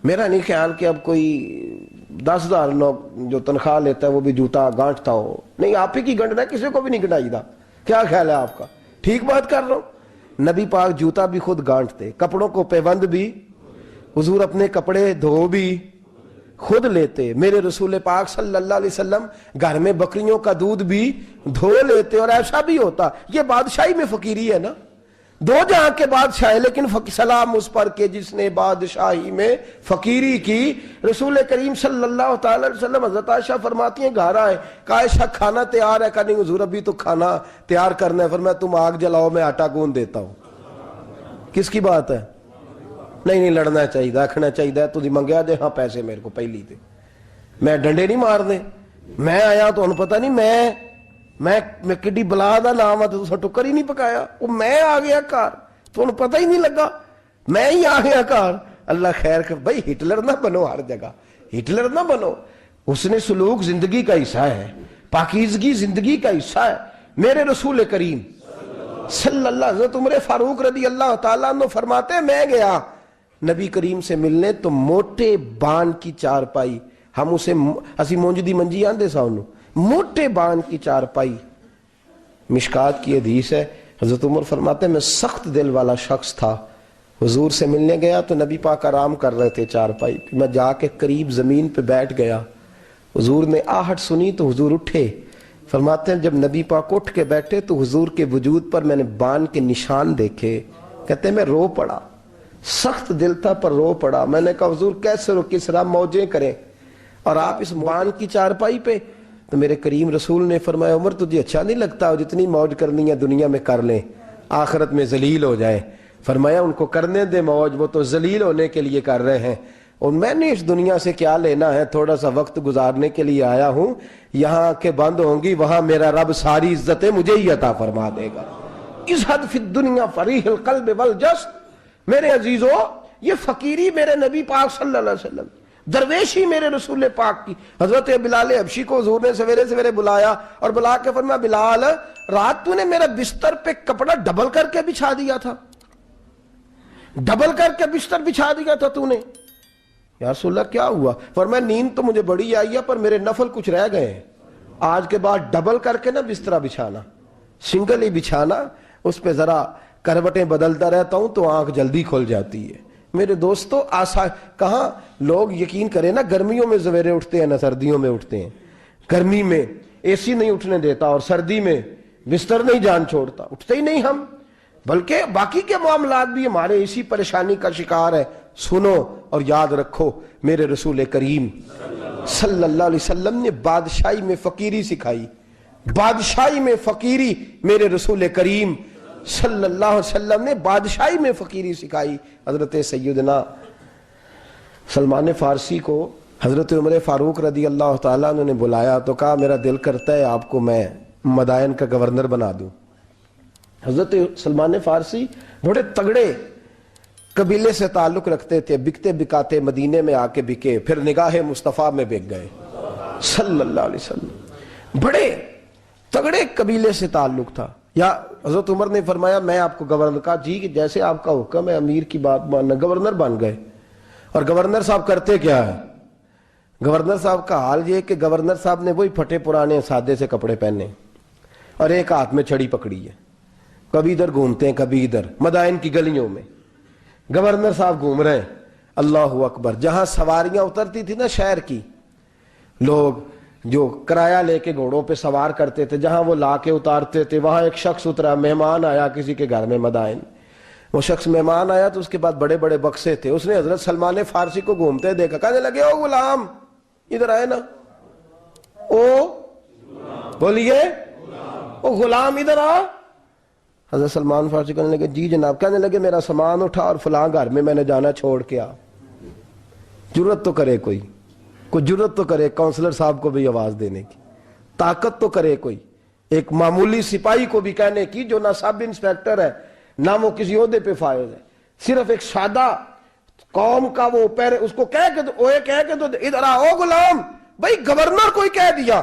میرا نہیں خیال کہ اب کوئی 10,000 جو تنخواہ لیتا ہے وہ بھی جوتا گانٹتا ہو. نہیں, آپ ہی کی گنٹنا ہے, کسی کو بھی نہیں گنائی دا. کیا خیال ہے آپ کا؟ ٹھیک بات کر رہا ہوں. نبی پاک جوتا بھی خود گانٹتے, کپڑوں کو پیوند بھی, حضور اپنے کپڑے دھو بھی خود لیتے. میرے رسول پاک صلی اللہ علیہ وسلم گھر میں بکریوں کا دودھ بھی دھو لیتے. اور ایسا بھی ہوتا, یہ بادشاہی میں فقیری ہے نا, دو جہاں کے بادشاہ ہے, لیکن سلام اس پر کہ جس نے بادشاہی میں فقیری کی. رسول کریم صلی اللہ تعالی علیہ وسلم, حضرت عائشہ فرماتی ہیں گھر آئے, کہا عائشہ کھانا تیار ہے؟ کہا نہیں حضور ابھی تو کھانا تیار کرنا ہے. فرمایا تم آگ جلاؤ, میں آٹا گوندھ دیتا ہوں. کس کی بات ہے؟ نہیں لڑنا چاہیے, رکھنا چاہیے. تو منگیا دے ہاں پیسے میرے کو پہلی تھے, میں ڈنڈے نہیں مار دے. میں آیا تو انہوں پتہ نہیں میں کڈی بلا دا نام ہے تو ٹکر ہی نہیں پکایا. وہ میں آ گیا کار تو انہوں پتہ ہی نہیں لگا, میں ہی آ گیا کار. اللہ خیر کر. بھائی ہٹلر نہ بنو, ہر جگہ ہٹلر نہ بنو. اس نے سلوک زندگی کا حصہ ہے, پاکیزگی زندگی کا حصہ ہے. میرے رسول کریم صلی اللہ علیہ وسلم, عمر فاروق رضی اللہ تعالیٰ عنہ فرماتے میں گیا نبی کریم سے ملنے تو موٹے بان کی چارپائی, ہم اسے اسی مونجدی منجی آندے سا انہوں, موٹے بان کی چارپائی. مشکات کی حدیث ہے, حضرت عمر فرماتے میں سخت دل والا شخص تھا. حضور سے ملنے گیا تو نبی پاک آرام کر رہے تھے چارپائی پہ. میں جا کے قریب زمین پہ بیٹھ گیا. حضور نے آہٹ سنی تو حضور اٹھے. فرماتے ہیں جب نبی پاک اٹھ کے بیٹھے تو حضور کے وجود پر میں نے بان کے نشان دیکھے. کہتے ہیں میں رو پڑا, سخت دل تھا پر رو پڑا. میں نے کہا حضور کیسے رو, کس طرح موجیں کریں اور آپ اس بان کی چارپائی پہ؟ تو میرے کریم رسول نے فرمایا عمر تجھے اچھا نہیں لگتا, جتنی موج کرنی ہے دنیا میں کر لیں, آخرت میں ذلیل ہو جائے. فرمایا ان کو کرنے دے موج, وہ تو ذلیل ہونے کے لیے کر رہے ہیں, اور میں نے اس دنیا سے کیا لینا ہے, تھوڑا سا وقت گزارنے کے لیے آیا ہوں. یہاں کے بند ہوں گی, وہاں میرا رب ساری عزتیں مجھے ہی عطا فرما دے گا. اس حد فی الدنیا فریح القلب والجسد. میرے عزیزو, یہ فقیری میرے نبی پاک صلی اللہ علیہ وسلم, درویشی میرے رسول پاک کی. حضرت بلال حبشی کو حضور نے سویرے سویرے بلایا اور بلا کے فرمایا بلال رات تو نے میرا بستر پہ کپڑا ڈبل کر کے بچھا دیا تھا, ڈبل کر کے بستر بچھا دیا تھا تو نے. یا رسول اللہ کیا ہوا؟ فرمایا نیند تو مجھے بڑی آئی ہے پر میرے نفل کچھ رہ گئے ہیں, آج کے بعد ڈبل کر کے نہ بسترا بچھانا, سنگل ہی بچھانا. اس پہ ذرا کروٹیں بدلتا رہتا ہوں تو آنکھ جلدی کھل جاتی ہے. میرے دوستو کہاں لوگ یقین کریں نا, گرمیوں میں سویرے اٹھتے ہیں نہ سردیوں میں اٹھتے ہیں. گرمی میں اے سی نہیں اٹھنے دیتا اور سردی میں بستر نہیں جان چھوڑتا, اٹھتے ہی نہیں ہم. بلکہ باقی کے معاملات بھی ہمارے اسی پریشانی کا شکار ہے. سنو اور یاد رکھو, میرے رسول کریم صلی اللہ علیہ وسلم نے بادشاہی میں فقیری سکھائی. بادشاہی میں فقیری میرے رسول کریم صلی اللہ علیہ وسلم نے بادشاہی میں فقیری سکھائی. حضرت سیدنا سلمان فارسی کو حضرت عمر فاروق رضی اللہ تعالیٰ عنہ نے بلایا تو کہا میرا دل کرتا ہے آپ کو میں مدائن کا گورنر بنا دوں. حضرت سلمان فارسی بڑے تگڑے قبیلے سے تعلق رکھتے تھے, بکتے بکاتے مدینے میں آ کے بکے, پھر نگاہ مصطفیٰ میں بک گئے صلی اللہ علیہ وسلم. بڑے تگڑے قبیلے سے تعلق تھا. یا حضرت عمر نے فرمایا میں آپ کو گورنر, کہا جی کہ جیسے آپ کا حکم ہے, امیر کی بات ماننا. گورنر بن گئے. اور گورنر صاحب کرتے کیا ہے؟ گورنر صاحب کا حال یہ کہ گورنر صاحب نے وہی پھٹے پرانے سادے سے کپڑے پہنے اور ایک ہاتھ میں چھڑی پکڑی ہے, کبھی ادھر گھومتے ہیں کبھی ادھر, مدائن کی گلیوں میں گورنر صاحب گھوم رہے ہیں. اللہ اکبر. جہاں سواریاں اترتی تھی نا شہر کی, لوگ جو کرایہ لے کے گھوڑوں پہ سوار کرتے تھے, جہاں وہ لا کے اتارتے تھے, وہاں ایک شخص اترا, مہمان آیا کسی کے گھر میں مدائن. وہ شخص مہمان آیا تو اس کے بعد بڑے بڑے بکسے تھے, اس نے حضرت سلمان فارسی کو گھومتے دیکھا, کہنے لگے او غلام ادھر آئے نا, او بولیے او غلام ادھر آ. حضرت سلمان فارسی کہنے لگے جی جناب. کہنے لگے میرا سامان اٹھا اور فلاں گھر میں نے جانا, چھوڑ کے آ. جرت تو کرے کوئی جرت تو کرے کونسلر صاحب کو بھی آواز دینے کی, طاقت تو کرے کوئی, ایک معمولی سپاہی کو بھی کہنے کی جو نہ سب انسپیکٹر ہے نہ وہ کسی عہدے پہ فائز ہے, صرف ایک سادہ قوم کا وہ اس کو کہہ کے تو ادھر آؤ غلام. بھائی گورنر کوئی کہہ دیا,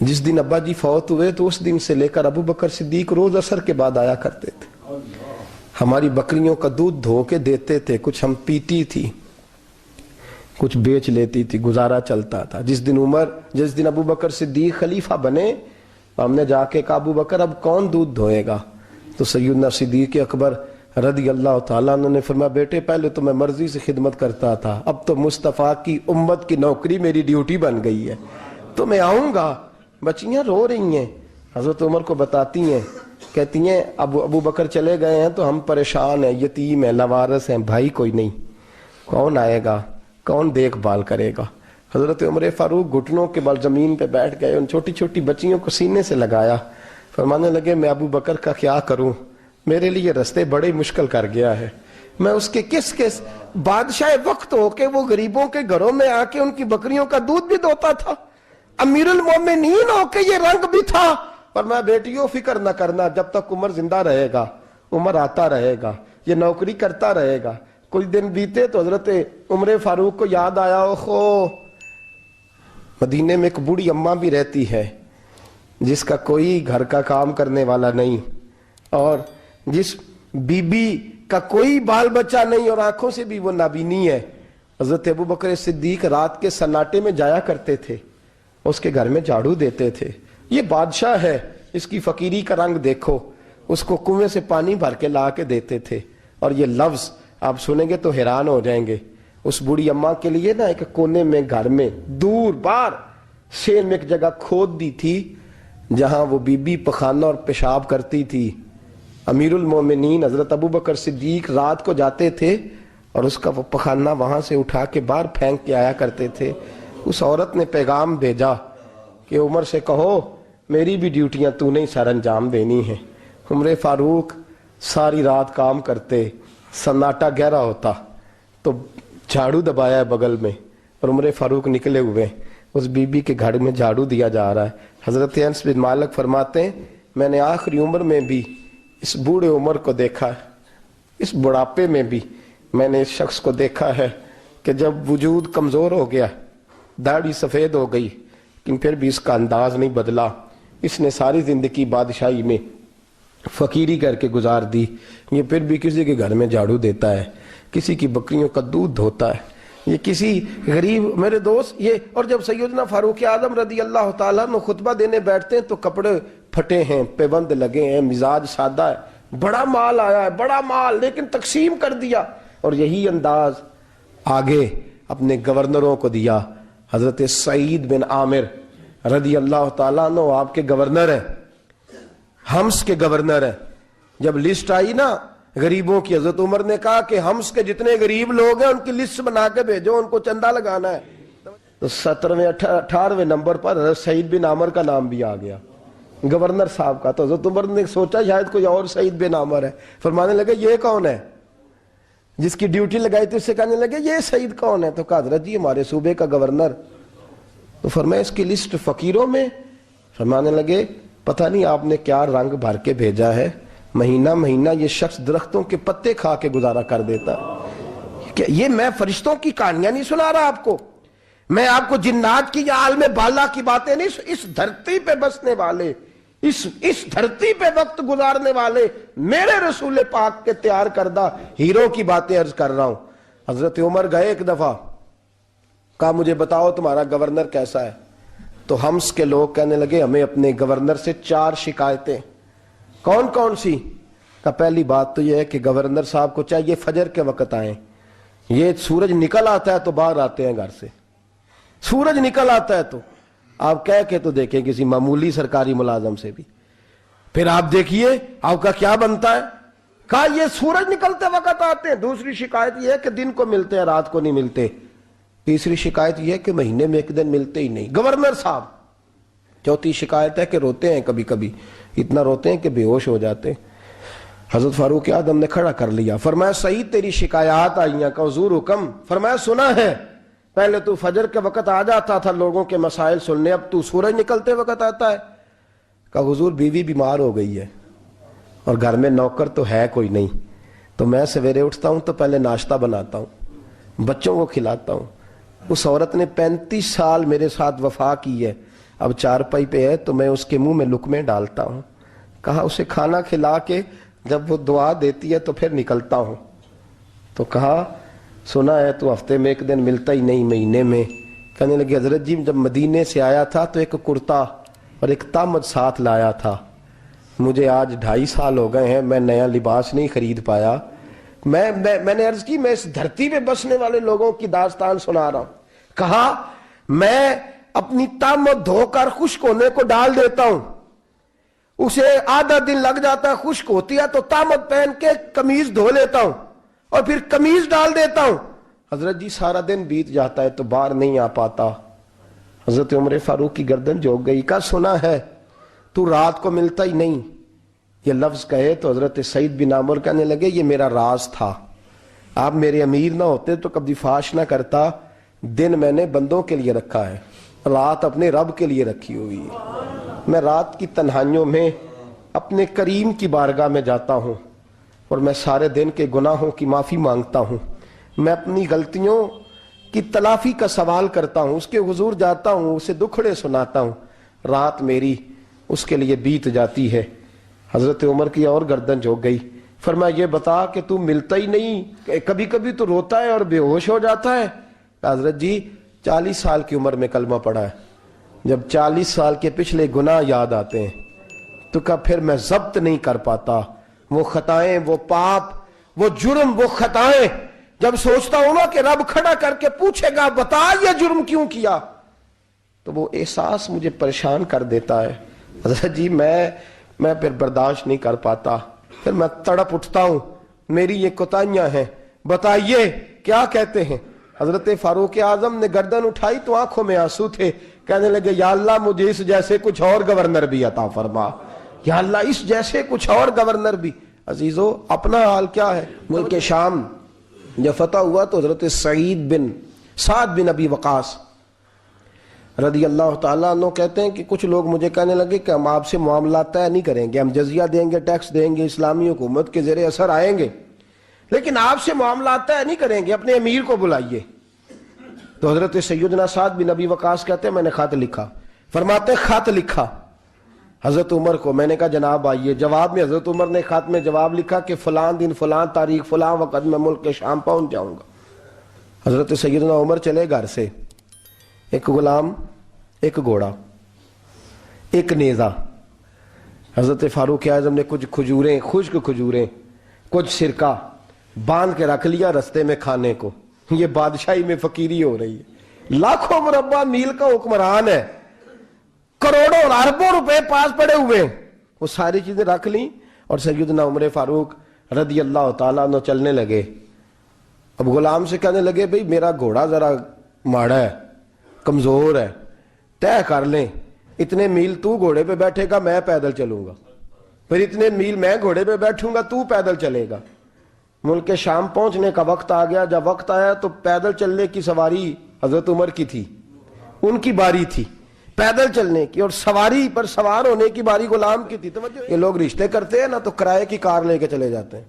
جس دن ابا جی فوت ہوئے تو اس دن سے لے کر ابو بکر صدیق روز عصر کے بعد آیا کرتے تھے، ہماری بکریوں کا دودھ دھو کے دیتے تھے، کچھ ہم پیتی تھی، کچھ بیچ لیتی تھی، گزارا چلتا تھا۔ جس دن ابو بکر صدیق خلیفہ بنے، ہم نے جا کے کہا ابو بکر اب کون دودھ دھوئے گا؟ تو سیدنا صدیق اکبر رضی اللہ تعالیٰ عنہ نے فرمایا بیٹے پہلے تو میں مرضی سے خدمت کرتا تھا، اب تو مصطفیٰ کی امت کی نوکری میری ڈیوٹی بن گئی ہے، تو میں آؤں گا۔ بچیاں رو رہی ہیں، حضرت عمر کو بتاتی ہیں، کہتی ہیں ابو بکر چلے گئے ہیں تو ہم پریشان ہیں، یتیم ہیں، لاوارث ہیں، بھائی کوئی نہیں، کون آئے گا، کون دیکھ بھال کرے گا؟ حضرت عمر فاروق گھٹنوں کے بل زمین پہ بیٹھ گئے، ان چھوٹی چھوٹی بچیوں کو سینے سے لگایا، فرمانے لگے میں ابو بکر کا کیا کروں، میرے لیے رستے بڑے مشکل کر گیا ہے، میں اس کے کس بادشاہ وقت ہو کے وہ غریبوں کے گھروں میں آ کے ان کی بکریوں کا دودھ بھی دوتا تھا، امیر المومنین ہو کے یہ رنگ بھی تھا۔ فرمایا بیٹیوں فکر نہ کرنا، جب تک عمر زندہ رہے گا، عمر آتا رہے گا، یہ نوکری کرتا رہے گا۔ کچھ دن بیتے تو حضرت عمر فاروق کو یاد آیا، اوہو مدینے میں ایک بوڑھی اماں بھی رہتی ہے جس کا کوئی گھر کا کام کرنے والا نہیں، اور جس بی بی کا کوئی بال بچہ نہیں اور آنکھوں سے بھی وہ نابینی ہے۔ حضرت ابو بکر صدیق رات کے سناٹے میں جایا کرتے تھے، اس کے گھر میں جھاڑو دیتے تھے۔ یہ بادشاہ ہے، اس کی فقیری کا رنگ دیکھو، اس کو کنویں سے پانی بھر کے لا کے دیتے تھے۔ اور یہ لفظ آپ سنیں گے تو حیران ہو جائیں گے۔ اس بوڑھی اماں کے لیے نا ایک کونے میں گھر میں دور بار شیر میں ایک جگہ کھود دی تھی جہاں وہ بی بی پخانہ اور پیشاب کرتی تھی۔ امیر المومنین حضرت ابو بکر صدیق رات کو جاتے تھے اور اس کا وہ پخانہ وہاں سے اٹھا کے باہر پھینک کے آیا کرتے تھے۔ اس عورت نے پیغام بھیجا کہ عمر سے کہو میری بھی ڈیوٹیاں تو نے سر انجام دینی ہیں۔ عمر فاروق ساری رات کام کرتے، سناٹا گہرا ہوتا تو جھاڑو دبایا ہے بغل میں اور عمر فاروق نکلے ہوئے، اس بی بی کے گھر میں جھاڑو دیا جا رہا ہے۔ حضرت انس بن مالک فرماتے ہیں میں نے آخری عمر میں بھی اس بوڑھے عمر کو دیکھا ہے، اس بڑھاپے میں بھی میں نے اس شخص کو دیکھا ہے کہ جب وجود کمزور ہو گیا، داڑھی سفید ہو گئی، لیکن پھر بھی اس کا انداز نہیں بدلا۔ اس نے ساری زندگی بادشاہی میں فقیری کر کے گزار دی، یہ پھر بھی کسی کے گھر میں جھاڑو دیتا ہے، کسی کی بکریوں کا دودھ دھوتا ہے، یہ کسی غریب میرے دوست یہ۔ اور جب سیدنا فاروق اعظم رضی اللہ تعالیٰ عنہ خطبہ دینے بیٹھتے ہیں تو کپڑے پھٹے ہیں، پیبند لگے ہیں، مزاج سادہ ہے، بڑا مال آیا ہے، بڑا مال، لیکن تقسیم کر دیا۔ اور یہی انداز آگے اپنے گورنروں کو دیا۔ حضرت سعید بن عامر رضی اللہ تعالیٰ عنہ آپ کے گورنر ہیں، حمص کے گورنر ہیں۔ جب لسٹ آئی نا غریبوں کی، حضرت عمر نے کہا کہ حمص کے جتنے غریب لوگ ہیں ان کی لسٹ بنا کے بھیجو، ان کو چندہ لگانا ہے۔ تو 17ویں 18ویں نمبر پر حضرت سعید بن عامر کا نام بھی آ گیا، گورنر صاحب کا۔ تو حضرت عمر نے سوچا شاید کوئی اور سعید بن عامر ہے، فرمانے لگے یہ کون ہے؟ جس کی ڈیوٹی لگائی تھی اس سے کہنے لگے یہ سعید کون ہے؟ تو کہا حضرت جی ہمارے صوبے کا گورنر۔ تو فرمایا اس کی لسٹ فقیروں میں؟ فرمانے لگے پتہ نہیں آپ نے کیا رنگ بھر کے بھیجا ہے، مہینہ مہینہ یہ شخص درختوں کے پتے کھا کے گزارا کر دیتا ہے۔ یہ میں فرشتوں کی کہانیاں نہیں سنا رہا آپ کو، میں آپ کو جنات کی یا عالم بالا کی باتیں نہیں، اس دھرتی پہ بسنے والے، اس دھرتی پہ وقت گزارنے والے میرے رسول پاک کے تیار کردہ ہیرو کی باتیں عرض کر رہا ہوں۔ حضرت عمر گئے ایک دفعہ، کہا مجھے بتاؤ تمہارا گورنر کیسا ہے؟ تو حمص کے لوگ کہنے لگے ہمیں اپنے گورنر سے 4 شکایتیں۔ کون کون سی؟ کہ پہلی بات تو یہ ہے کہ گورنر صاحب کو چاہیے فجر کے وقت آئیں، یہ سورج نکل آتا ہے تو باہر آتے ہیں گھر سے، سورج نکل آتا ہے تو آپ کہہ کے تو دیکھیں کسی معمولی سرکاری ملازم سے بھی، پھر آپ دیکھیے آپ کا کیا بنتا ہے۔ کہا یہ سورج نکلتے وقت آتے ہیں۔ دوسری شکایت یہ ہے کہ دن کو ملتے ہیں رات کو نہیں ملتے۔ تیسری شکایت یہ ہے کہ مہینے میں ایک دن ملتے ہی نہیں گورنر صاحب۔ چوتھی شکایت ہے کہ روتے ہیں، کبھی کبھی اتنا روتے ہیں کہ بے ہوش ہو جاتے ہیں۔ حضرت فاروق اعظم نے کھڑا کر لیا، فرمایا سعید تیری شکایات آئی ہیں، کہ حضور حکم۔ فرمایا سنا ہے، پہلے تو فجر کے وقت آ جاتا تھا لوگوں کے مسائل سننے، اب تو سورج نکلتے وقت آتا ہے۔ کہ حضور بیوی بیمار ہو گئی ہے اور گھر میں نوکر تو ہے کوئی نہیں، تو میں سویرے اٹھتا ہوں تو پہلے ناشتہ بناتا ہوں، بچوں کو کھلاتا ہوں۔ اس عورت نے 35 سال میرے ساتھ وفا کی ہے، اب چارپائی پہ ہے تو میں اس کے منہ میں لقمے ڈالتا ہوں. کہا اسے کھانا کھلا کے جب وہ دعا دیتی ہے تو پھر نکلتا ہوں. تو کہا سنا ہے تو ہفتے میں ایک دن ملتا ہی نہیں مہینے میں. کہنے لگے حضرت جی جب مدینے سے آیا تھا تو ایک کرتا اور ایک تامد ساتھ لایا تھا. مجھے آج 2.5 سال ہو گئے ہیں, میں نیا لباس نہیں خرید پایا. میں نے عرض کی میں اس دھرتی پہ بسنے والے لوگوں کی داستان سنا رہا ہوں. کہا میں اپنی تامد دھو کر خشک ہونے کو ڈال دیتا ہوں, اسے آدھا دن لگ جاتا ہے, خشک ہوتی ہے تو تامد پہن کے قمیض دھو لیتا ہوں اور پھر قمیض ڈال دیتا ہوں. حضرت جی سارا دن بیت جاتا ہے تو باہر نہیں آ پاتا. حضرت عمر فاروق کی گردن جھک گئی. کہا سنا ہے تو رات کو ملتا ہی نہیں. یہ لفظ کہے تو حضرت سعید بن عامر کہنے لگے یہ میرا راز تھا, آپ میرے امیر نہ ہوتے تو کبھی فاش نہ کرتا. دن میں نے بندوں کے لیے رکھا ہے, رات اپنے رب کے لیے رکھی ہوئی ہے. میں رات کی تنہائیوں میں اپنے کریم کی بارگاہ میں جاتا ہوں اور میں سارے دن کے گناہوں کی معافی مانگتا ہوں. میں اپنی غلطیوں کی تلافی کا سوال کرتا ہوں, اس کے حضور جاتا ہوں, اسے دکھڑے سناتا ہوں. رات میری اس کے لیے بیت جاتی ہے. حضرت عمر کی اور گردن جھک گئی. فرمایا یہ بتا کہ تو ملتا ہی نہیں, کبھی کبھی تو روتا ہے اور بے ہوش ہو جاتا ہے. حضرت جی 40 سال کی عمر میں کلمہ پڑھا ہے, جب 40 سال کے پچھلے گناہ یاد آتے ہیں تو کہا پھر میں ضبط نہیں کر پاتا. وہ خطائیں, وہ پاپ, وہ جرم, وہ خطائیں جب سوچتا ہوں نا کہ رب کھڑا کر کے پوچھے گا بتا یہ جرم کیوں کیا, تو وہ احساس مجھے پریشان کر دیتا ہے. حضرت جی میں پھر برداشت نہیں کر پاتا, پھر میں تڑپ اٹھتا ہوں, میری یہ کوتاہیاں ہیں, بتائیے کیا کہتے ہیں. حضرت فاروق اعظم نے گردن اٹھائی تو آنکھوں میں آنسو تھے. کہنے لگے یا اللہ مجھے اس جیسے کچھ اور گورنر بھی عطا فرما, یا اللہ اس جیسے کچھ اور گورنر بھی. عزیزو اپنا حال کیا ہے. ملک شام جب فتح ہوا تو حضرت سعد بن ابی وقاص رضی اللہ تعالیٰ عنہ کہتے ہیں کہ کچھ لوگ مجھے کہنے لگے کہ ہم آپ سے معاملات طے نہیں کریں گے, ہم جزیہ دیں گے, ٹیکس دیں گے, اسلامی حکومت کے زیر اثر آئیں گے, لیکن آپ سے معاملات طے نہیں کریں گے, اپنے امیر کو بلائیے. تو حضرت سیدنا سعد بن ابی وقاص کہتے ہیں میں نے خط لکھا. فرماتے خط لکھا حضرت عمر کو. میں نے کہا جناب آئیے. جواب میں حضرت عمر نے خط میں جواب لکھا کہ فلان دن فلان تاریخ فلان وقت میں ملک کے شام پہنچ جاؤں گا. حضرت سیدنا عمر چلے گھر سے, ایک غلام, ایک گھوڑا, ایک نیزہ. حضرت فاروق اعظم نے کچھ کھجوریں, خشک کھجوریں, کچھ سرکہ باندھ کے رکھ لیا رستے میں کھانے کو. یہ بادشاہی میں فقیری ہو رہی ہے. لاکھوں مربع میل کا حکمران ہے, کروڑوں اربوں روپے پاس پڑے ہوئے, وہ ساری چیزیں رکھ لیں اور سیدنا عمر فاروق رضی اللہ تعالیٰ عنہ چلنے لگے. اب غلام سے کہنے لگے بھئی میرا گھوڑا ذرا ماڑا ہے, کمزور ہے, طے کر لیں اتنے میل تو گھوڑے پہ بیٹھے گا, میں پیدل چلوں گا, پھر اتنے میل میں گھوڑے پہ بیٹھوں گا, تو پیدل چلے گا. ملک شام پہنچنے کا وقت آ گیا. جب وقت آیا تو پیدل چلنے کی سواری حضرت عمر کی تھی, ان کی باری تھی پیدل چلنے کی, اور سواری پر سوار ہونے کی باری غلام کی تھی. توجہ, یہ لوگ رشتے کرتے ہیں نا تو کرائے کی کار لے کے چلے جاتے ہیں,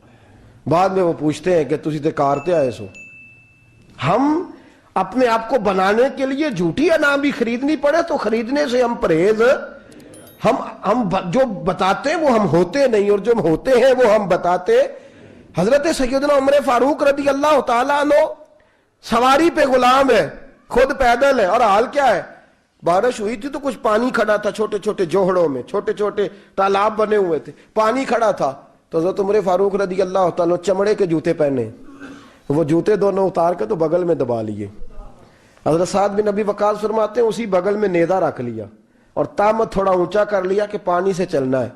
بعد میں وہ پوچھتے ہیں کہ تسی تے کار تے آئے سو. ہم اپنے آپ کو بنانے کے لیے جھوٹی انعام بھی خریدنی پڑے تو خریدنے سے ہم پرہیز, ہم جو بتاتے ہیں وہ ہم ہوتے نہیں, اور جو ہم ہوتے ہیں وہ ہم بتاتے. حضرت سیدنا عمر فاروق رضی اللہ تعالیٰ عنہ سواری پہ غلام ہے, خود پیدل ہے, اور حال کیا ہے, بارش ہوئی تھی تو کچھ پانی کھڑا تھا, چھوٹے چھوٹے جوہڑوں میں چھوٹے چھوٹے تالاب بنے ہوئے تھے, پانی کھڑا تھا. تو حضرت عمر فاروق رضی اللہ تعالیٰ چمڑے کے جوتے پہنے, وہ جوتے دونوں اتار کے تو بغل میں دبا لیے. حضرت سعد بن ابی وقاص فرماتے ہیں اسی بغل میں نیزہ رکھ لیا اور تامت تھوڑا اونچا کر لیا کہ پانی سے چلنا ہے,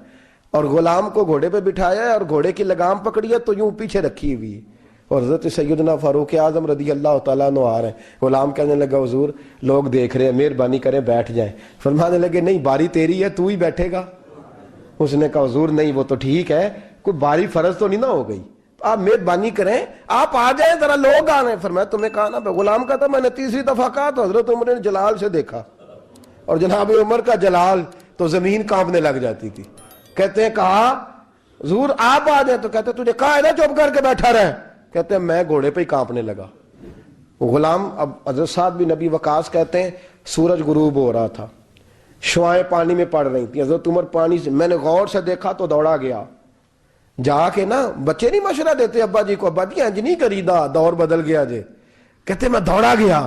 اور غلام کو گھوڑے پہ بٹھایا ہے اور گھوڑے کی لگام پکڑی ہے تو یوں پیچھے رکھی ہوئی ہے, اور حضرت سیدنا فاروق اعظم رضی اللہ تعالیٰ عنہ آ رہے ہیں. غلام کہنے لگا حضور لوگ دیکھ رہے ہیں, مہربانی کریں بیٹھ جائیں. فرمانے لگے نہیں باری تیری ہے, تو ہی بیٹھے گا. اس نے کہا حضور نہیں وہ تو ٹھیک ہے, کوئی باری فرض تو نہیں نہ ہو گئی, آپ مہربانی کریں آپ آ جائیں, ذرا لوگ آ رہے ہیں. فرمایا تمہیں کہا نا. غلام کا تھا میں نے تیسری دفعہ کہا تو حضرت عمر نے جلال سے دیکھا, اور جناب عمر کا جلال تو زمین کانپنے لگ جاتی تھی. کہتے ہیں کہا حضور آپ آ جائیں, تو کہتے تجھے کہا ہے نا چپ کر کے بیٹھا رہے. کہتے ہیں میں گھوڑے پہ ہی کانپنے لگا. غلام, اب حضرت سعد بن ابی وقاص کہتے ہیں سورج غروب ہو رہا تھا, شعائیں پانی میں پڑ رہی تھیں. حضرت عمر پانی سے، میں نے غور سے دیکھا تو دوڑا گیا. جا کے نا بچے نہیں مشورہ دیتے ابا جی کو، ابا جی انج نہیں کری دا، دور بدل گیا جے. کہتے میں دوڑا گیا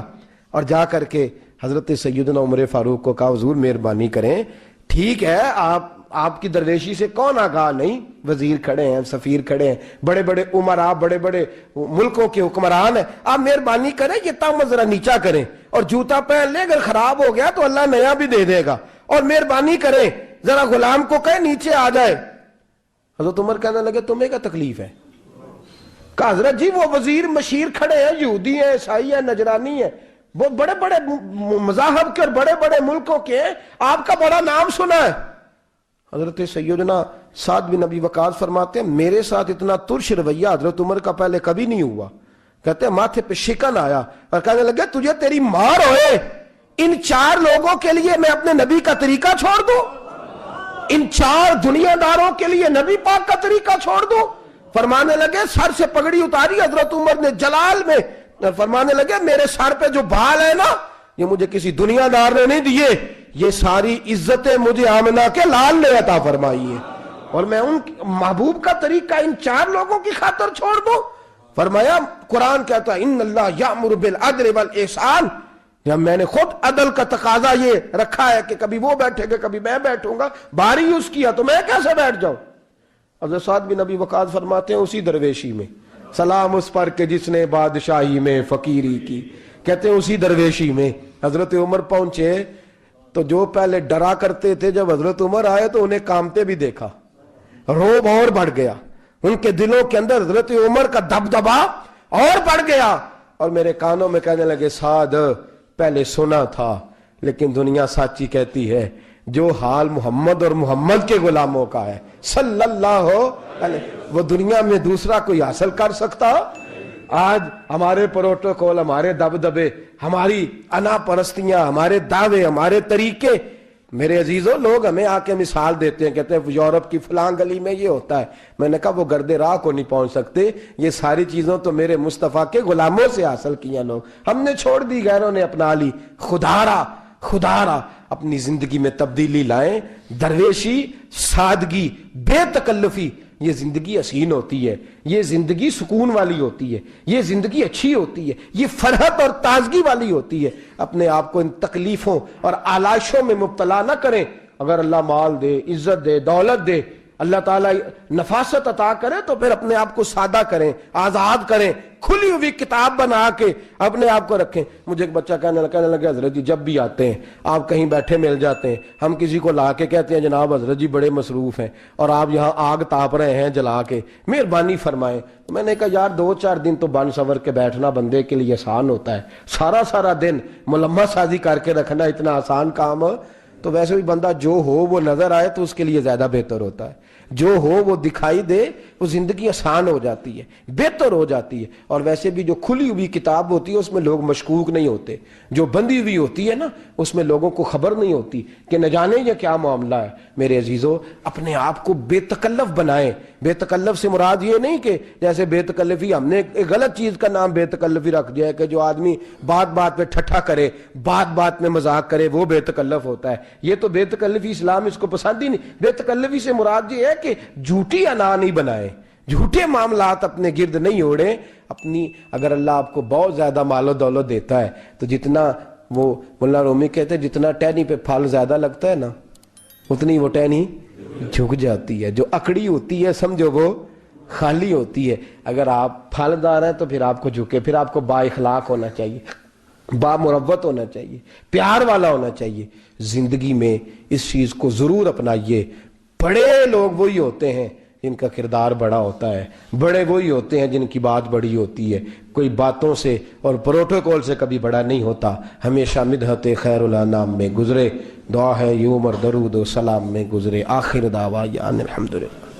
اور جا کر کے حضرت سیدنا عمر فاروق کو کہا حضور مہربانی کریں، ٹھیک ہے آپ کی درویشی سے کون آگاہ نہیں، وزیر کھڑے ہیں، سفیر کھڑے ہیں، بڑے بڑے عمرا، بڑے بڑے ملکوں کے حکمران ہیں، آپ مہربانی کریں یہ تامت ذرا نیچا کریں اور جوتا پہن لے، اگر خراب ہو گیا تو اللہ نیا بھی دے دے گا، اور مہربانی کریں ذرا غلام کو کہیں نیچے آ جائے. حضرت عمر کہنے لگے تمہیں کیا تکلیف ہے؟ کہا حضرت جی وہ وزیر مشیر کھڑے ہیں، یہودی ہیں، عیسائی ہیں، نجرانی ہیں، وہ بڑے بڑے مذاہب کے اور بڑے بڑے ملکوں کے ہیں، آپ کا بڑا نام سنا ہے. حضرت سیدنا سعد بن ابی وقاص فرماتے ہیں میرے ساتھ اتنا ترش رویہ حضرت عمر کا پہلے کبھی نہیں ہوا. کہتے ہیں ماتھے پہ شکن آیا اور کہنے لگے تجھے تیری مار ہوئے، ان 4 لوگوں کے لیے میں اپنے نبی کا طریقہ چھوڑ دوں، ان 4 دنیا داروں کے لیے نبی پاک کا طریقہ چھوڑ دوں. فرمانے لگے سر سے پگڑی اتاری حضرت عمر نے جلال میں، فرمانے لگے میرے سر پہ جو بال ہے نا یہ مجھے کسی دنیا دار نے نہیں دیے، یہ ساری عزتیں مجھے آمنہ کے لال نے عطا فرمائی ہے، اور میں ان محبوب کا طریقہ ان 4 لوگوں کی خاطر چھوڑ دوں. فرمایا قرآن کہتا ہے ان اللہ یامر بالعدل والاحسان، جب میں نے خود عدل کا تقاضا یہ رکھا ہے کہ کبھی وہ بیٹھے گا کبھی میں بیٹھوں گا، باری یوز کیا تو میں کیسے بیٹھ جاؤں. حضرت سعد بن ابی وقاص فرماتے ہیں اسی درویشی میں سلام اس پر کہ جس نے بادشاہی میں فقیری کی. کہتے ہیں اسی درویشی میں حضرت عمر پہنچے تو جو پہلے ڈرا کرتے تھے جب حضرت عمر آئے تو انہیں کامتے بھی دیکھا، روب اور بڑھ گیا، ان کے دلوں کے اندر حضرت عمر کا دبدبا اور بڑھ گیا، اور میرے کانوں میں کہنے لگے سعد پہلے سنا تھا لیکن دنیا سچی کہتی ہے جو حال محمد اور محمد کے غلاموں کا ہے صلی اللہ علیہ، وہ دنیا میں دوسرا کوئی حاصل کر سکتا؟ آج ہمارے پروٹوکول، ہمارے دبدبے، ہماری انا پرستیاں، ہمارے دعوے، ہمارے طریقے، میرے عزیزوں لوگ ہمیں آ کے مثال دیتے ہیں، کہتے ہیں یورپ کی فلاں گلی میں یہ ہوتا ہے. میں نے کہا وہ گرد راہ کو نہیں پہنچ سکتے، یہ ساری چیزوں تو میرے مصطفیٰ کے غلاموں سے حاصل کیا لوگ، ہم نے چھوڑ دی، غیروں نے اپنا لی. خدارا اپنی زندگی میں تبدیلی لائیں. درویشی، سادگی، بے تکلفی، یہ زندگی حسین ہوتی ہے، یہ زندگی سکون والی ہوتی ہے، یہ زندگی اچھی ہوتی ہے، یہ فرحت اور تازگی والی ہوتی ہے. اپنے آپ کو ان تکلیفوں اور آلائشوں میں مبتلا نہ کریں. اگر اللہ مال دے، عزت دے، دولت دے، اللہ تعالیٰ نفاست عطا کرے تو پھر اپنے آپ کو سادہ کریں، آزاد کریں، کھلی ہوئی کتاب بنا کے اپنے آپ کو رکھیں. مجھے ایک بچہ کہنے لگا حضرت جی جب بھی آتے ہیں آپ کہیں بیٹھے مل جاتے ہیں، ہم کسی کو لا کے کہتے ہیں جناب حضرت جی بڑے مصروف ہیں اور آپ یہاں آگ تاپ رہے ہیں جلا کے، مہربانی فرمائیں. میں نے کہا یار 2-4 دن تو بن سور کے بیٹھنا بندے کے لیے آسان ہوتا ہے، سارا دن ملمہ سازی کر کے رکھنا اتنا آسان کام؟ تو ویسے بھی بندہ جو ہو وہ نظر آئے تو اس کے لیے زیادہ بہتر ہوتا ہے، جو ہو وہ دکھائی دے، وہ زندگی آسان ہو جاتی ہے، بہتر ہو جاتی ہے. اور ویسے بھی جو کھلی ہوئی کتاب ہوتی ہے اس میں لوگ مشکوک نہیں ہوتے، جو بندی ہوئی ہوتی ہے نا اس میں لوگوں کو خبر نہیں ہوتی کہ نہ جانے یہ کیا معاملہ ہے. میرے عزیزوں اپنے آپ کو بے تکلف بنائیں. بے تکلف سے مراد یہ نہیں کہ جیسے بے تکلفی ہم نے ایک غلط چیز کا نام بے تکلفی رکھ دیا ہے کہ جو آدمی بات پہ ٹھٹھا کرے، بات میں مذاق کرے، وہ بے تکلف ہوتا ہے. یہ تو بے تکلفی اسلام اس کو پسند ہی نہیں. بے تکلفی سے مراد یہ ہے کہ جھوٹی انا نہیں بنائے، جھوٹے معاملات اپنے گرد نہیں اوڑے. اپنی اگر اللہ آپ کو بہت زیادہ مال و دولت دیتا ہے تو جتنا وہ مولانا رومی کہتے ہیں جتنا ٹہنی پہ پھل زیادہ لگتا ہے نا اتنی وہ ٹہنی جھک جاتی ہے. جو اکڑی ہوتی ہے سمجھو وہ خالی ہوتی ہے. اگر آپ پھلدار ہیں تو پھر آپ کو جھکے، پھر آپ کو با اخلاق ہونا چاہیے، با مروت ہونا چاہیے، پیار والا ہونا چاہیے. زندگی میں اس چیز کو ضرور اپنائیے. بڑے لوگ وہی ہوتے ہیں جن کا کردار بڑا ہوتا ہے، بڑے وہی ہوتے ہیں جن کی بات بڑی ہوتی ہے. کوئی باتوں سے اور پروٹوکول سے کبھی بڑا نہیں ہوتا. ہمیشہ مدحت خیر الانام میں گزرے، دعا ہے یوم اور درود و سلام میں گزرے. آخر دعوا یان الحمدللہ.